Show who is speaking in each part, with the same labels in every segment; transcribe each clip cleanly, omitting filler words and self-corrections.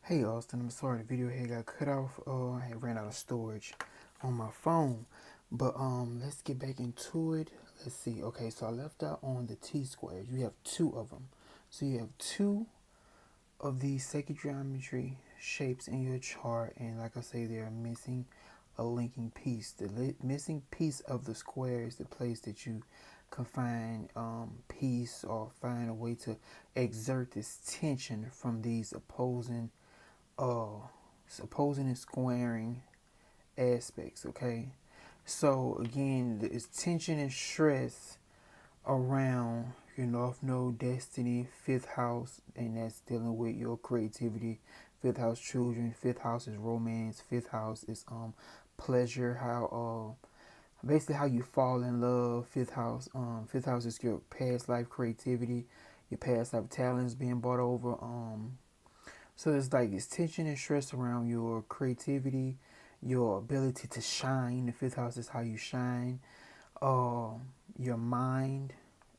Speaker 1: Hey Austin, I'm sorry the video here got cut off. I had ran out of storage on my phone. But let's get back into it. Let's see. Okay, so I left out on the T squares. You have two of them. So you have two of these sacred geometry shapes in your chart, and like I say, they're missing a linking piece. The missing piece of the square is the place that you can find peace or find a way to exert this tension from these uh opposing and squaring aspects. Okay, so again, it's tension and stress around your north node destiny, fifth house, and that's dealing with your creativity. Fifth house children, fifth house is romance, fifth house is pleasure, how basically how you fall in love. Fifth house is your past life creativity, your past life talents being brought over. So it's like it's tension and stress around your creativity, your ability to shine. The fifth house is how you shine. Your mind.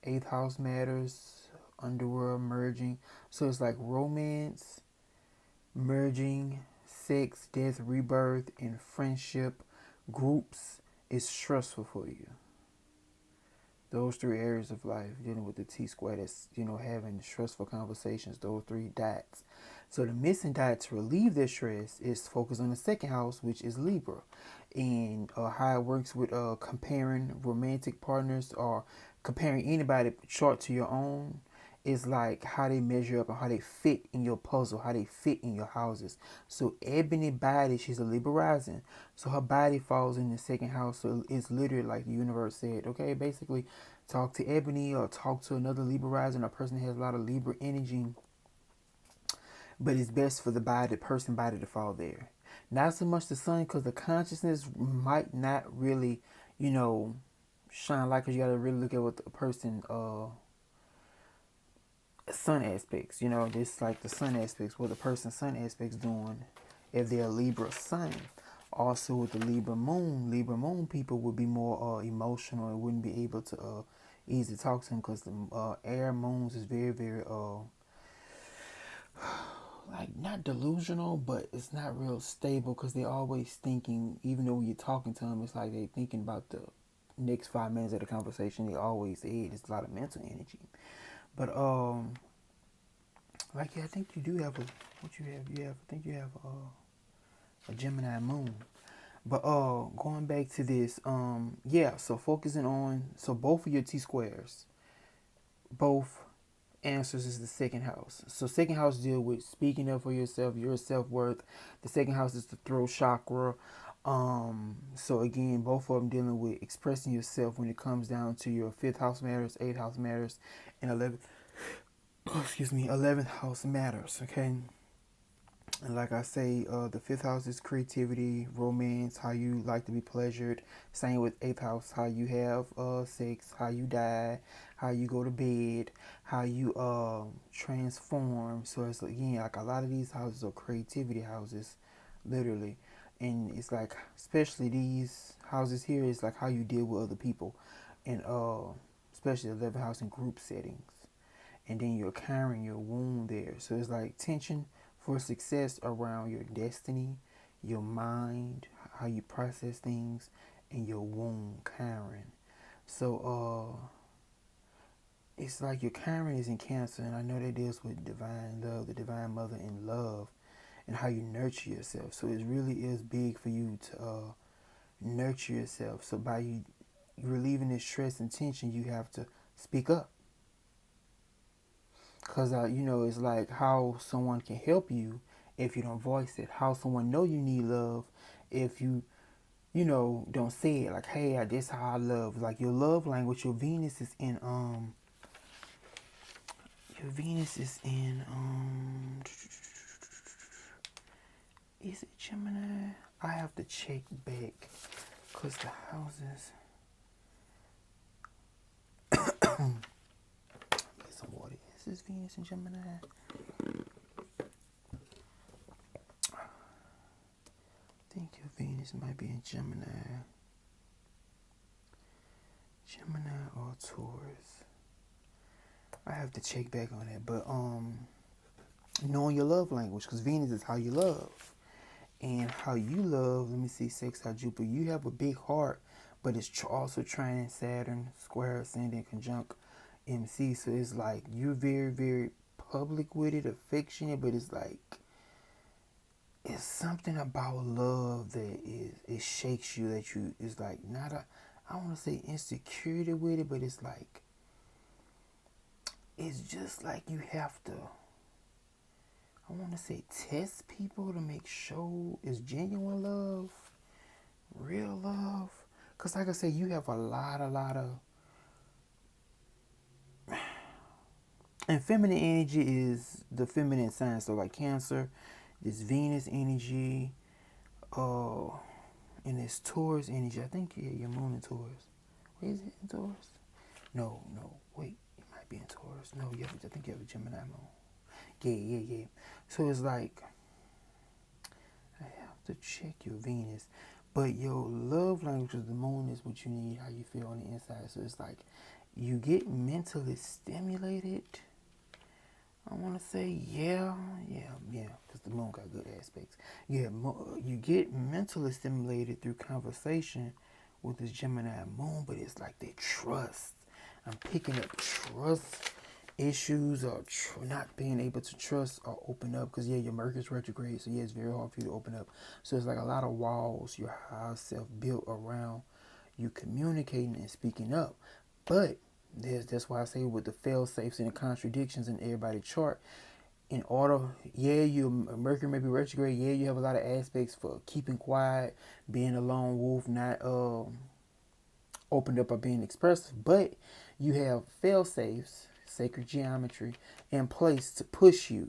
Speaker 1: Eighth house matters. Underworld merging. So it's like romance, merging, sex, death, rebirth, and friendship groups is stressful for you. Those three areas of life, dealing with the T square, that's, having stressful conversations, those three dots. So the missing dot to relieve their stress is focus on the second house, which is Libra. And how it works with comparing romantic partners or comparing anybody chart to your own is like how they measure up and how they fit in your puzzle, how they fit in your houses. So Ebony body, she's a Libra rising. So her body falls in the second house. So it's literally like the universe said, okay, basically talk to Ebony or talk to another Libra rising, a person that has a lot of Libra energy, but it's best for the person body to fall there. Not so much the sun, because the consciousness might not really, you know, shine light, because you got to really look at what the person sun aspects, just like the sun aspects, what the person's sun aspects doing if they're a Libra sun. Also with the Libra moon people would be more emotional and wouldn't be able to easy talk to them, because the air moons is very, very like not delusional, but it's not real stable, because they're always thinking. Even though when you're talking to them, it's like they're thinking about the next 5 minutes of the conversation. They always say it's a lot of mental energy. But like, yeah, I think you do have I think you have a Gemini moon. But going back to this, yeah, so focusing on, so both of your T squares, both answers is the second house. So second house deal with speaking up for yourself, your self-worth. The second house is the throat chakra. So again, both of them dealing with expressing yourself when it comes down to your fifth house matters, eighth house matters, and 11th house matters. Okay. And like I say, the fifth house is creativity, romance, how you like to be pleasured. Same with eighth house, how you have sex, how you die, how you go to bed, how you transform. So it's again like a lot of these houses are creativity houses, literally. And it's like, especially these houses here, is like how you deal with other people, and especially the 11th house in group settings. And then you're carrying your wound there. So it's like tension for success around your destiny, your mind, how you process things, and your wound carrying. So it's like your carrying is in Cancer, and I know that deals with divine love, the divine mother in love, and how you nurture yourself. So it really is big for you to nurture yourself. So by you relieving this stress and tension, you have to speak up. Because, it's like how someone can help you if you don't voice it. How someone know you need love if you, don't say it. Like, hey, this how I love. Like your love language, your Venus is in, is it Gemini? I have to check back because the houses. Get some water. Is this Venus in Gemini? I think your Venus might be in Gemini. Gemini or Taurus. I have to check back on that. But knowing your love language, because Venus is how you love. And how you love, let me see, sextile Jupiter, you have a big heart, but it's also trining Saturn, square ascendant, conjunct MC. So it's like you're very, very public with it, affectionate, but it's like it's something about love that it shakes you, that you is like not a, I don't want to say insecurity with it, but it's like it's just like you have to, I want to say, test people to make sure it's genuine love, real love. Because like I said, you have a lot of, and feminine energy is the feminine sign. So like Cancer, this Venus energy, uh, and this Taurus energy. I think, yeah, your moon in Taurus. Wait, is it in Taurus? No, wait, it might be in Taurus. No, I think you have a Gemini moon. Yeah. So it's like, I have to check your Venus. But your love language of the moon is what you need, how you feel on the inside. So it's like you get mentally stimulated. I want to say, yeah, because the moon got good aspects. Yeah, you get mentally stimulated through conversation with this Gemini moon, but it's like they trust. I'm picking up trust issues, or not being able to trust or open up, because yeah, your Mercury's retrograde, so yeah, it's very hard for you to open up. So it's like a lot of walls your higher self built around you communicating and speaking up. But that's why I say, with the fail safes and the contradictions in everybody's chart, in order, yeah, your Mercury may be retrograde, yeah, you have a lot of aspects for keeping quiet, being a lone wolf, not opened up or being expressive, but you have fail safes, sacred geometry, in place to push you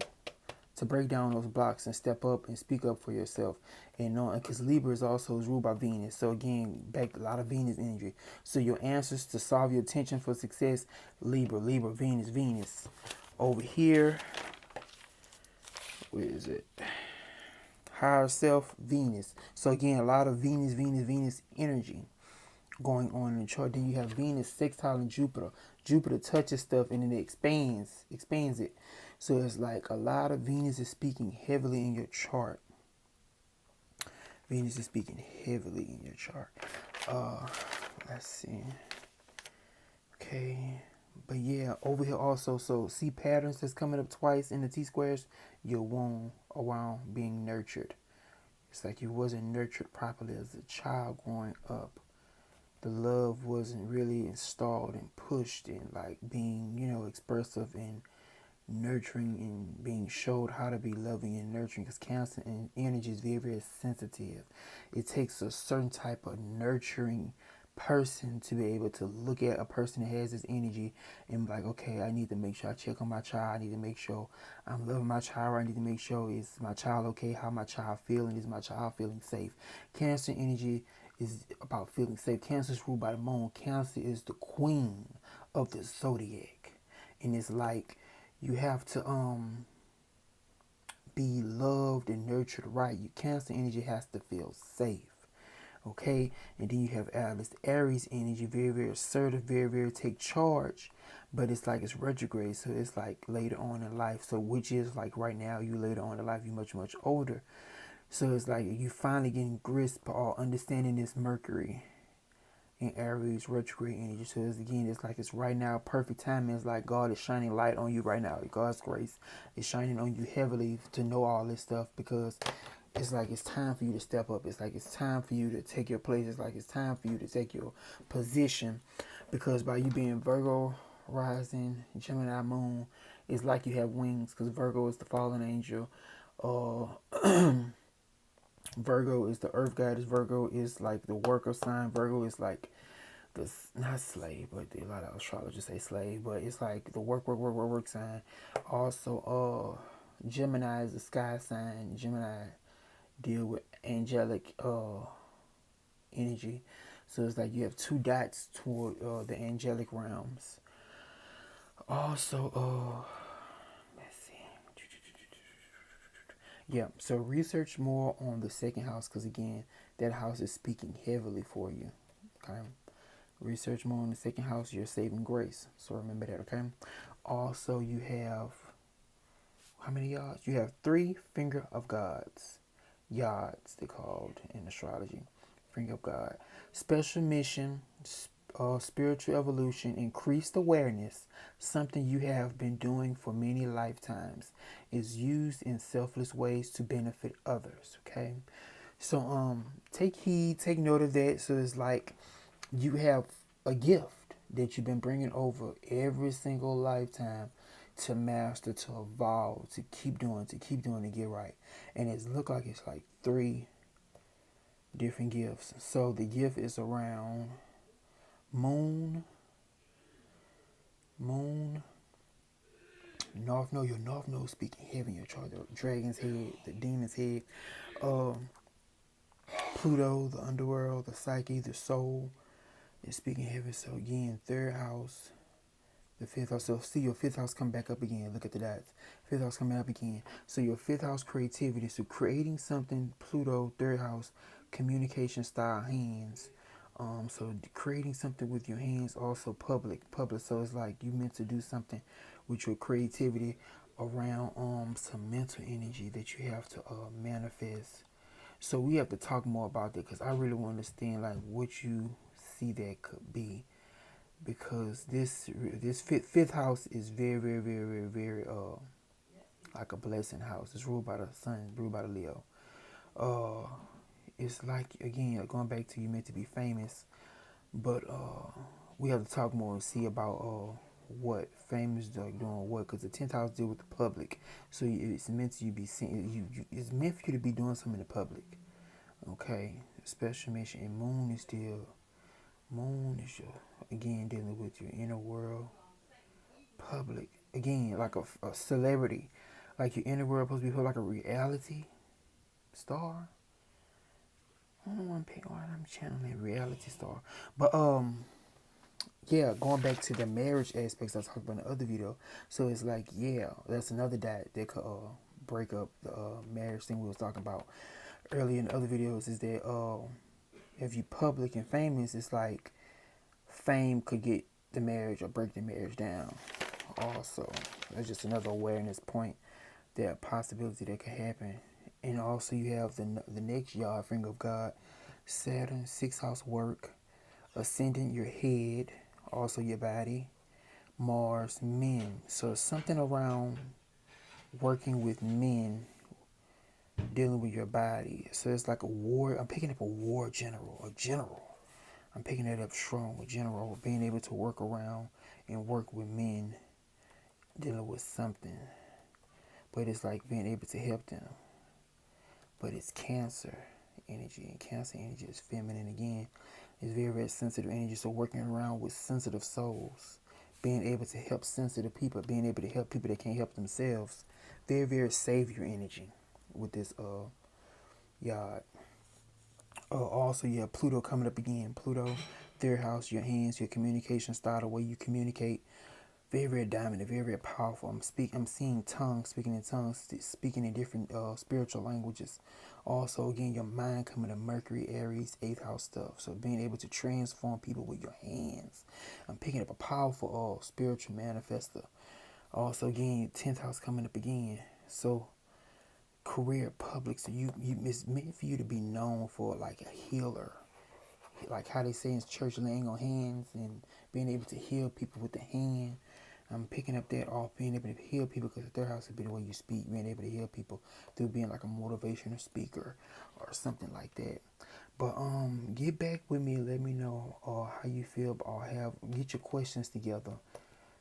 Speaker 1: to break down those blocks and step up and speak up for yourself. And because Libra is also ruled by Venus, so again, back a lot of Venus energy. So your answers to solve your attention for success: Libra, Venus. Over here, where is it? Higher self, Venus. So again, a lot of Venus energy going on in the chart. Then you have Venus sextile and Jupiter. Jupiter touches stuff and then it expands it. So it's like a lot of Venus is speaking heavily in your chart. Venus is speaking heavily in your chart. Let's see. Okay. But yeah, over here also, so see patterns that's coming up twice in the T-squares. Your womb around being nurtured. It's like you wasn't nurtured properly as a child growing up. The love wasn't really installed and pushed in, like being, expressive and nurturing and being showed how to be loving and nurturing, because Cancer and energy is very, very sensitive. It takes a certain type of nurturing person to be able to look at a person that has this energy and be like, okay, I need to make sure I check on my child. I need to make sure I'm loving my child. I need to make sure, is my child okay? How my child feeling? Is my child feeling safe? Cancer energy is about feeling safe. Cancer is ruled by the moon. Cancer is the queen of the zodiac. And it's like you have to be loved and nurtured right. Your Cancer energy has to feel safe. Okay, and then you have Alice, Aries energy, very, very assertive, very, very take charge, but it's like it's retrograde, so it's like later on in life. So which is like right now, you later on in life, you much, much older. So it's like you finally getting grasp or understanding this Mercury in Aries retrograde energy. So it's like it's right now, perfect timing. It's like God is shining light on you right now. God's grace is shining on you heavily to know all this stuff, because it's like it's time for you to step up. It's like it's time for you to take your place. It's like it's time for you to take your position, because by you being Virgo rising, Gemini moon, it's like you have wings, because Virgo is the fallen angel. Virgo is the earth goddess. Virgo is like the worker sign. Virgo is like the, not slave, but a lot of astrologers say slave, but it's like the work sign. Also, Gemini is the sky sign. Gemini deal with angelic energy. So it's like you have two dots toward the angelic realms. Also, let's see. Yeah, so research more on the second house, because again, that house is speaking heavily for you. Okay. Research more on the second house, you're saving grace. So remember that, okay? Also, you have how many yards? You have 3 finger of gods. Yards, they're called in astrology. Finger of God. Special mission, spiritual evolution, increased awareness, something you have been doing for many lifetimes, is used in selfless ways to benefit others. Okay, so take heed, take note of that. So it's like you have a gift that you've been bringing over every single lifetime to master, to evolve, to keep doing, to get right. And it's look like it's like 3 different gifts. So the gift is around moon, moon, north node, your north node speaking heaven, your chart, the dragon's head, the demon's head, um, Pluto, the underworld, the psyche, the soul is speaking heaven. So again, 3rd house, the 5th house. So see your 5th house come back up again. Look at the dots. 5th house coming up again. So your 5th house creativity. So creating something, Pluto, 3rd house, communication style, hands. So creating something with your hands, also public. So it's like you meant to do something with your creativity around some mental energy that you have to manifest. So we have to talk more about that because I really want to understand like what you see that could be, because this fifth house is very like a blessing house. It's ruled by the sun, ruled by the Leo. Uh, it's like again going back to you meant to be famous, but we have to talk more and see about what famous like doing what, because the 10th house deal with the public, so it's meant to you be seen. It's meant for you to be doing something in the public. Okay, special mission, and moon is still moon is your again dealing with your inner world, public again like a celebrity, like your inner world supposed to be like a reality star. I don't want to pick one. I'm channeling reality star, but yeah, going back to the marriage aspects I talked about in the other video. So it's like, yeah, that's another that could break up the marriage thing we was talking about earlier in the other videos. Is that if you public and famous, it's like fame could get the marriage or break the marriage down. Also, that's just another awareness point, that possibility that could happen. And also you have the next yard, finger of God, Saturn, 6th house work, ascendant your head, also your body, Mars, men. So something around working with men, dealing with your body. So it's like a war. I'm picking up a war general, a general. I'm picking that up strong, a general, being able to work around and work with men, dealing with something. But it's like being able to help them. But it's Cancer energy, and Cancer energy is feminine again. It's very sensitive energy. So working around with sensitive souls, being able to help sensitive people, being able to help people that can't help themselves. Very savior energy with this yard. Also, you have Pluto coming up again. Pluto, 3rd house, your hands, your communication style, the way you communicate. Very dominant, very powerful. I'm seeing tongues, speaking in tongues, speaking in different spiritual languages. Also, again, your mind coming to Mercury, Aries, 8th house stuff. So being able to transform people with your hands. I'm picking up a powerful spiritual manifester. Also, again, 10th house coming up again. So career, public. So it's meant for you to be known for like a healer. Like how they say in church, laying on hands and being able to heal people with the hand. I'm picking up that off, being able to heal people, because the 3rd house would be the way you speak, being able to heal people through being like a motivational speaker or something like that. But get back with me, let me know how you feel, or get your questions together,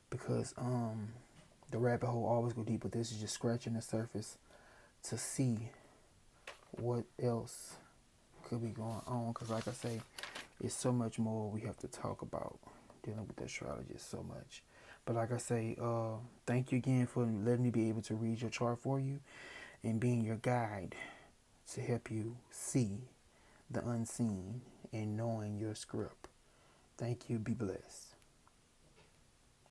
Speaker 1: because the rabbit hole always go deep, but this is just scratching the surface to see what else could be going on, because like I say, it's so much more we have to talk about dealing with astrology. So much. But like I say, thank you again for letting me be able to read your chart for you and being your guide to help you see the unseen and knowing your script. Thank you. Be blessed.